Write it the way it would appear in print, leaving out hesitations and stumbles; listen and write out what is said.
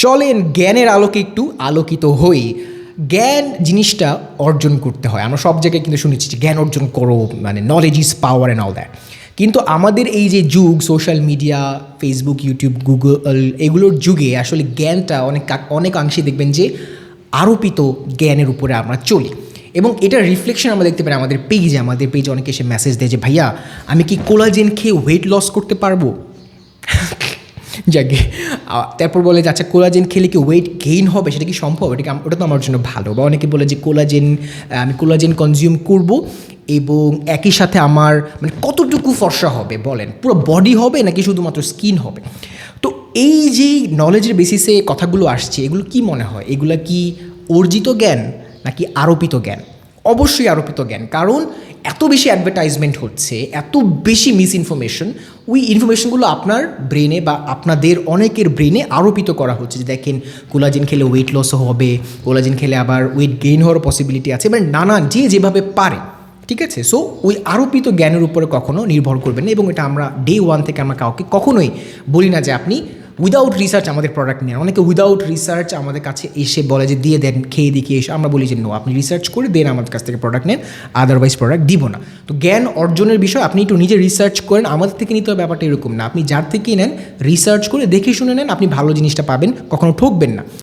চলেন জ্ঞানের আলোকে একটু আলোকিত হই। জ্ঞান জিনিসটা অর্জন করতে হয়। আমরা সব জায়গায় কিন্তু শুনেছি যে জ্ঞান অর্জন করো, মানে knowledge is power and all that. কিন্তু আমাদের এই যে যুগ, social media, Facebook, YouTube, Google, এগুলোর যুগে আসলে জ্ঞানটা অনেকাংশে দেখবেন যে আরোপিত জ্ঞানের উপরে আমরা চলি। এবং এটার রিফ্লেকশন আমরা দেখতে পারি আমাদের পেজে অনেকে এসে মেসেজ দেয় যে ভাইয়া, আমি কি কোলাজেন খেয়ে ওয়েট লস করতে পারবো? যাকে তারপর বলে যে আচ্ছা, কোলাজেন খেলে কি ওয়েট গেইন হবে, সেটা কি সম্ভব? ওটা তো আমার জন্য ভালো। বা অনেকে বলে যে আমি কোলাজেন কনজিউম করব এবং একই সাথে আমার মানে কতটুকু ফর্সা হবে বলেন, পুরো বডি হবে নাকি শুধুমাত্র স্কিন হবে? তো এই যে নলেজের বেসিসে কথাগুলো আসছে, এগুলো কি মনে হয়, এগুলো কি অর্জিত জ্ঞান নাকি আরোপিত জ্ঞান? অবশ্যই আরোপিত জ্ঞান, কারণ এত বেশি অ্যাডভার্টাইজমেন্ট হচ্ছে, এত বেশি মিস ইনফরমেশন, ওই ইনফরমেশনগুলো আপনার ব্রেনে বা আপনাদের অনেকের ব্রেনে আরোপিত করা হচ্ছে যে দেখেন কোলাজেন খেলে ওয়েট লসও হবে, কোলাজেন খেলে আবার ওয়েট গেইন হওয়ার পসিবিলিটি আছে, মানে নানান যে যেভাবে পারে। ঠিক আছে, সো ওই আরোপিত জ্ঞানের উপরে কখনো নির্ভর করবেন না। এবং এটা আমরা ডে ওয়ান থেকে আমরা কাউকে কখনোই বলি না যে আপনি উইদাউট রিসার্চ আমাদের প্রোডাক্ট নেন। অনেকে উইদাউট রিসার্চ আমাদের কাছে এসে বলে যে দিয়ে দেন, খেয়ে দেখিয়ে এসে। আমরা বলি যে নো, আপনি রিসার্চ করে দেন আমাদের কাছ থেকে প্রোডাক্ট নেন, আদারওয়াইজ প্রোডাক্ট দিব না। তো জ্ঞান অর্জনের বিষয় আপনি একটু নিজে রিসার্চ করেন, আমাদের থেকে নিতে হবে ব্যাপারটা এরকম না। আপনি যার থেকেই নেন রিসার্চ করে দেখে শুনে নেন, আপনি ভালো জিনিসটা পাবেন, কখনো ঠকবেন না।